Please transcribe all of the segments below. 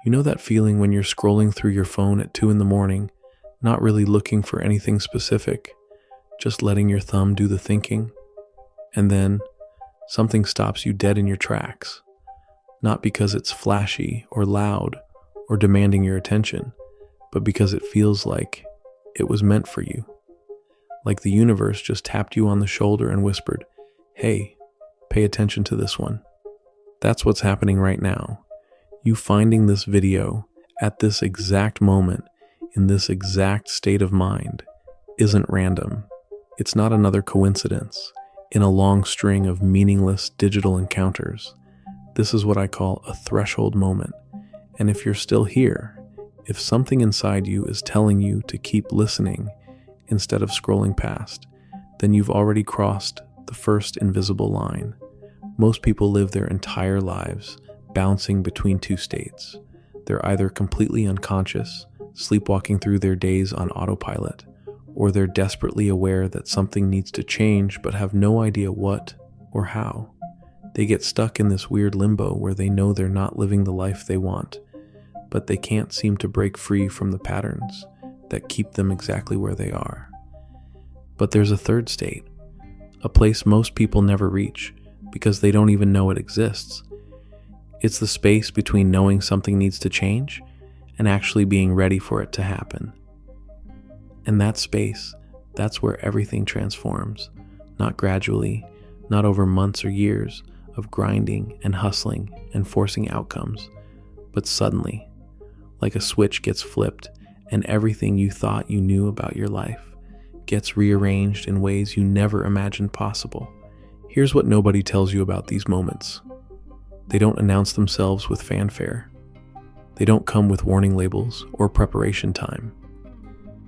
You know that feeling when you're scrolling through your phone at 2 in the morning, not really looking for anything specific, just letting your thumb do the thinking? And then something stops you dead in your tracks, not because it's flashy or loud or demanding your attention, but because it feels like it was meant for you. Like the universe just tapped you on the shoulder and whispered, "Hey, pay attention to this one." That's what's happening right now. You finding this video at this exact moment, in this exact state of mind, isn't random. It's not another coincidence in a long string of meaningless digital encounters. This is what I call a threshold moment. And if you're still here, if something inside you is telling you to keep listening instead of scrolling past, then you've already crossed the first invisible line. Most people live their entire lives bouncing between two states. They're either completely unconscious, sleepwalking through their days on autopilot, or they're desperately aware that something needs to change but have no idea what or how. They get stuck in this weird limbo where they know they're not living the life they want, but they can't seem to break free from the patterns that keep them exactly where they are. But there's a third state, a place most people never reach because they don't even know it exists. It's the space between knowing something needs to change and actually being ready for it to happen. And that space, that's where everything transforms, not gradually, not over months or years of grinding and hustling and forcing outcomes, but suddenly, like a switch gets flipped and everything you thought you knew about your life gets rearranged in ways you never imagined possible. Here's what nobody tells you about these moments. They don't announce themselves with fanfare. They don't come with warning labels or preparation time.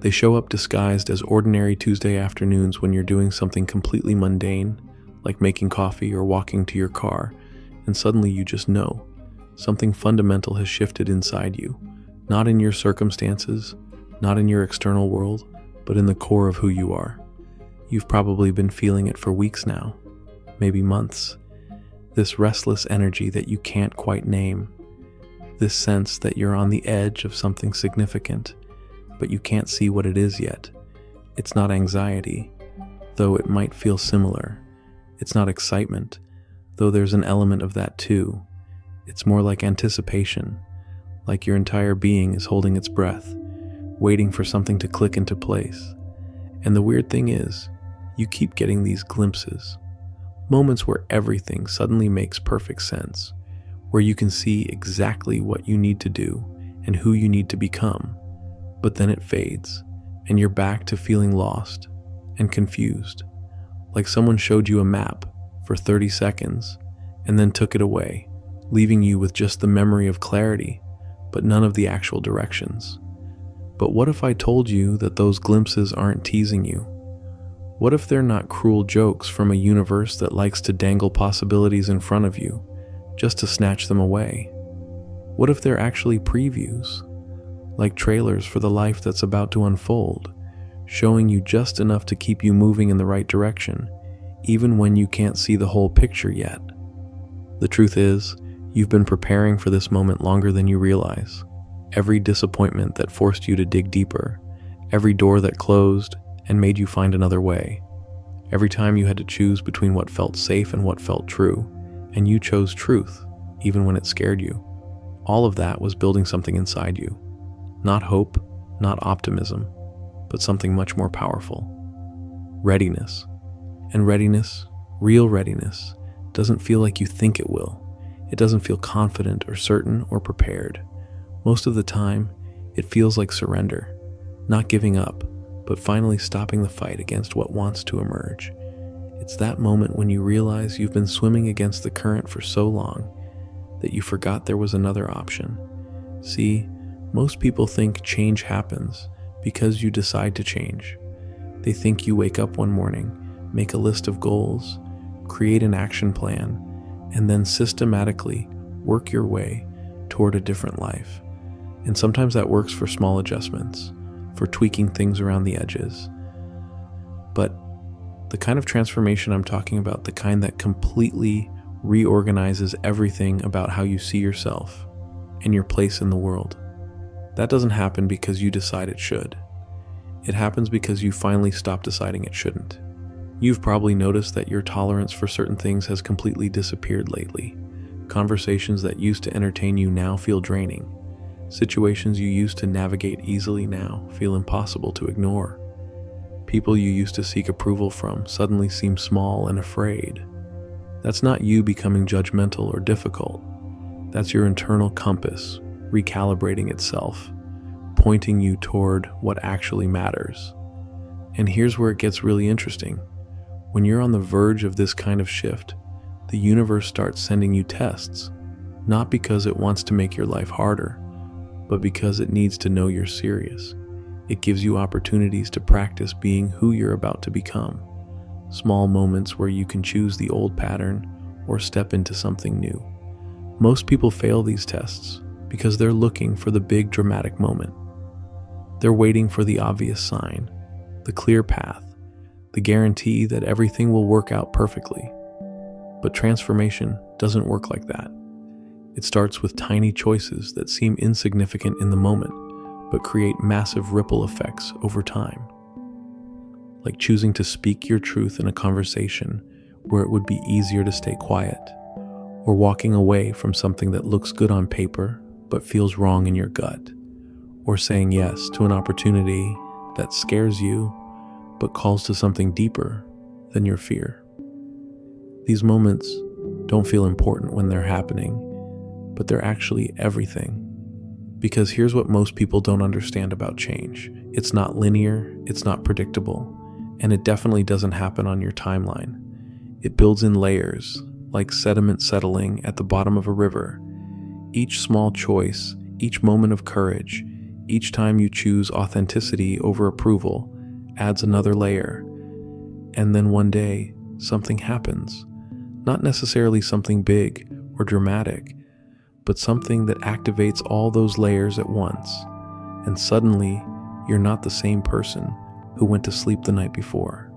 They show up disguised as ordinary Tuesday afternoons when you're doing something completely mundane, like making coffee or walking to your car, and suddenly you just know something fundamental has shifted inside you, not in your circumstances, not in your external world, but in the core of who you are. You've probably been feeling it for weeks now, maybe months. This restless energy that you can't quite name, this sense that you're on the edge of something significant, but you can't see what it is yet. It's not anxiety, though it might feel similar. It's not excitement, though there's an element of that too. It's more like anticipation, like your entire being is holding its breath, waiting for something to click into place. And the weird thing is, you keep getting these glimpses, moments where everything suddenly makes perfect sense, where you can see exactly what you need to do and who you need to become. But then it fades, and you're back to feeling lost and confused, like someone showed you a map for 30 seconds and then took it away, leaving you with just the memory of clarity, but none of the actual directions. But what if I told you that those glimpses aren't teasing you? What if they're not cruel jokes from a universe that likes to dangle possibilities in front of you, just to snatch them away? What if they're actually previews, like trailers for the life that's about to unfold, showing you just enough to keep you moving in the right direction, even when you can't see the whole picture yet? The truth is, you've been preparing for this moment longer than you realize. Every disappointment that forced you to dig deeper, every door that closed and made you find another way, every time you had to choose between what felt safe and what felt true, and you chose truth, even when it scared you. All of that was building something inside you. Not hope, not optimism, but something much more powerful. Readiness. And readiness, real readiness, doesn't feel like you think it will. It doesn't feel confident or certain or prepared. Most of the time, it feels like surrender, not giving up, but finally stopping the fight against what wants to emerge. It's that moment when you realize you've been swimming against the current for so long that you forgot there was another option. See, most people think change happens because you decide to change. They think you wake up one morning, make a list of goals, create an action plan, and then systematically work your way toward a different life. And sometimes that works for small adjustments, for tweaking things around the edges. But the kind of transformation I'm talking about, the kind that completely reorganizes everything about how you see yourself and your place in the world. That doesn't happen because you decide it should. It happens because you finally stop deciding it shouldn't. You've probably noticed that your tolerance for certain things has completely disappeared lately. Conversations that used to entertain you now feel draining. Situations you used to navigate easily now feel impossible to ignore. People you used to seek approval from suddenly seem small and afraid. That's not you becoming judgmental or difficult. That's your internal compass recalibrating itself, pointing you toward what actually matters. And here's where it gets really interesting. When you're on the verge of this kind of shift, the universe starts sending you tests, not because it wants to make your life harder, but because it needs to know you're serious. It gives you opportunities to practice being who you're about to become. Small moments where you can choose the old pattern or step into something new. Most people fail these tests because they're looking for the big dramatic moment. They're waiting for the obvious sign, the clear path, the guarantee that everything will work out perfectly. But transformation doesn't work like that. It starts with tiny choices that seem insignificant in the moment, but create massive ripple effects over time. Like choosing to speak your truth in a conversation where it would be easier to stay quiet, or walking away from something that looks good on paper but feels wrong in your gut, or saying yes to an opportunity that scares you but calls to something deeper than your fear. These moments don't feel important when they're happening, but they're actually everything. Because here's what most people don't understand about change. It's not linear, it's not predictable, and it definitely doesn't happen on your timeline. It builds in layers, like sediment settling at the bottom of a river. Each small choice, each moment of courage, each time you choose authenticity over approval, adds another layer. And then one day, something happens. Not necessarily something big or dramatic, but something that activates all those layers at once. And suddenly, you're not the same person who went to sleep the night before.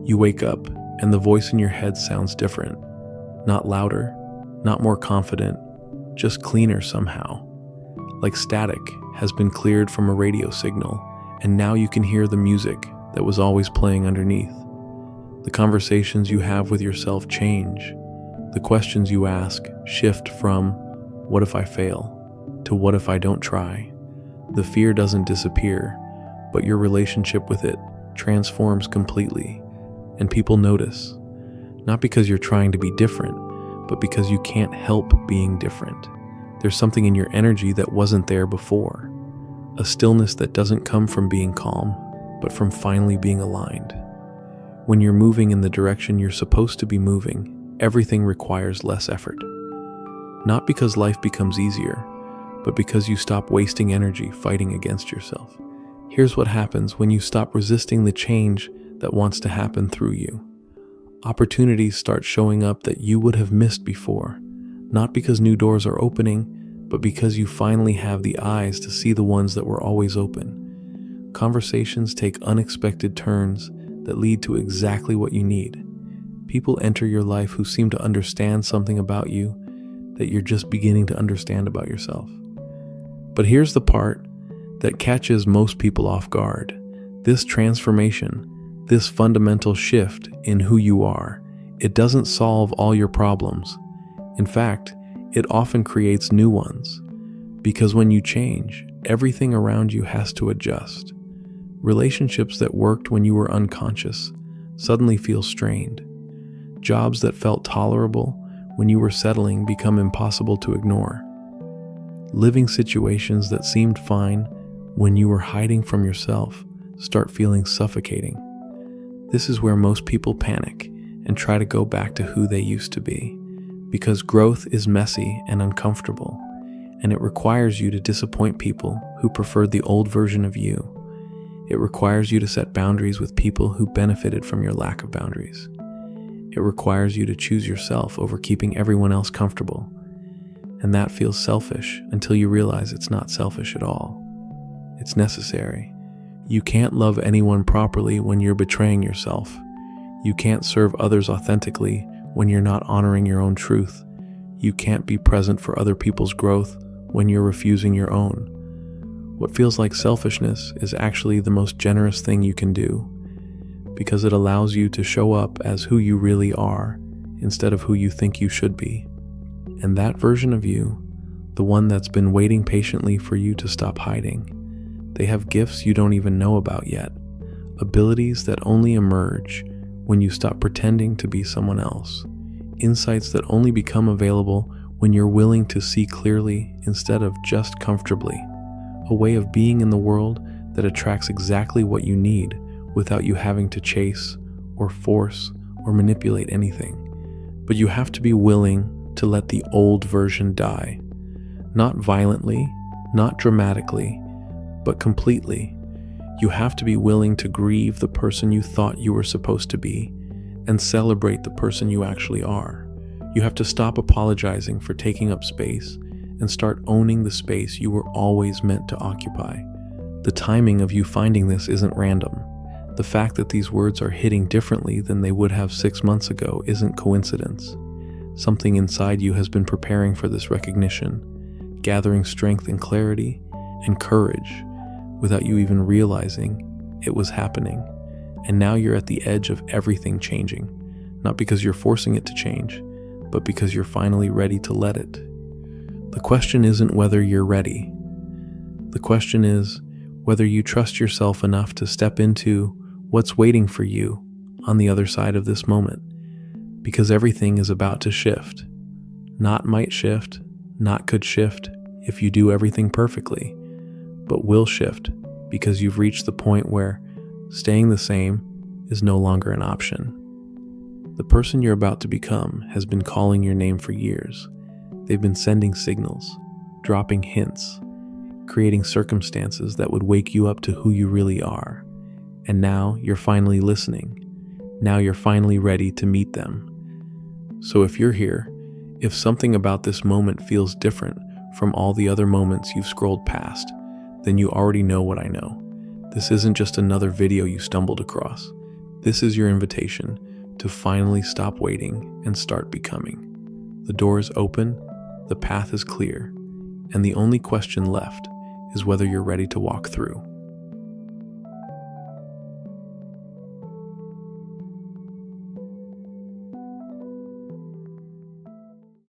You wake up, and the voice in your head sounds different. Not louder, not more confident, just cleaner somehow. Like static has been cleared from a radio signal, and now you can hear the music that was always playing underneath. The conversations you have with yourself change. The questions you ask shift from, what if I fail, to what if I don't try? The fear doesn't disappear, but your relationship with it transforms completely, and people notice. Not because you're trying to be different, but because you can't help being different. There's something in your energy that wasn't there before. A stillness that doesn't come from being calm, but from finally being aligned. When you're moving in the direction you're supposed to be moving, everything requires less effort. Not because life becomes easier, but because you stop wasting energy fighting against yourself. Here's what happens when you stop resisting the change that wants to happen through you. Opportunities start showing up that you would have missed before, not because new doors are opening, but because you finally have the eyes to see the ones that were always open. Conversations take unexpected turns that lead to exactly what you need. People enter your life who seem to understand something about you that you're just beginning to understand about yourself. But here's the part that catches most people off guard. This transformation, this fundamental shift in who you are, it doesn't solve all your problems. In fact, it often creates new ones. Because when you change, everything around you has to adjust. Relationships that worked when you were unconscious suddenly feel strained. Jobs that felt tolerable when you were settling become impossible to ignore. Living situations that seemed fine when you were hiding from yourself start feeling suffocating. This is where most people panic and try to go back to who they used to be, because growth is messy and uncomfortable, and it requires you to disappoint people who preferred the old version of you. It requires you to set boundaries with people who benefited from your lack of boundaries. It requires you to choose yourself over keeping everyone else comfortable. And that feels selfish until you realize it's not selfish at all. It's necessary. You can't love anyone properly when you're betraying yourself. You can't serve others authentically when you're not honoring your own truth. You can't be present for other people's growth when you're refusing your own. What feels like selfishness is actually the most generous thing you can do, because it allows you to show up as who you really are instead of who you think you should be. And that version of you, the one that's been waiting patiently for you to stop hiding, they have gifts you don't even know about yet, abilities that only emerge when you stop pretending to be someone else, insights that only become available when you're willing to see clearly instead of just comfortably, a way of being in the world that attracts exactly what you need without you having to chase or force or manipulate anything. But you have to be willing to let the old version die, not violently, not dramatically, but completely. You have to be willing to grieve the person you thought you were supposed to be and celebrate the person you actually are. You have to stop apologizing for taking up space and start owning the space you were always meant to occupy. The timing of you finding this isn't random. The fact that these words are hitting differently than they would have 6 months ago isn't coincidence. Something inside you has been preparing for this recognition, gathering strength and clarity and courage without you even realizing it was happening. And now you're at the edge of everything changing, not because you're forcing it to change, but because you're finally ready to let it. The question isn't whether you're ready. The question is whether you trust yourself enough to step into what's waiting for you on the other side of this moment. Because everything is about to shift. Not might shift, not could shift if you do everything perfectly, but will shift because you've reached the point where staying the same is no longer an option. The person you're about to become has been calling your name for years. They've been sending signals, dropping hints, creating circumstances that would wake you up to who you really are. And now you're finally listening. Now you're finally ready to meet them. So if you're here, if something about this moment feels different from all the other moments you've scrolled past, then you already know what I know. This isn't just another video you stumbled across. This is your invitation to finally stop waiting and start becoming. The door is open, the path is clear, and the only question left is whether you're ready to walk through.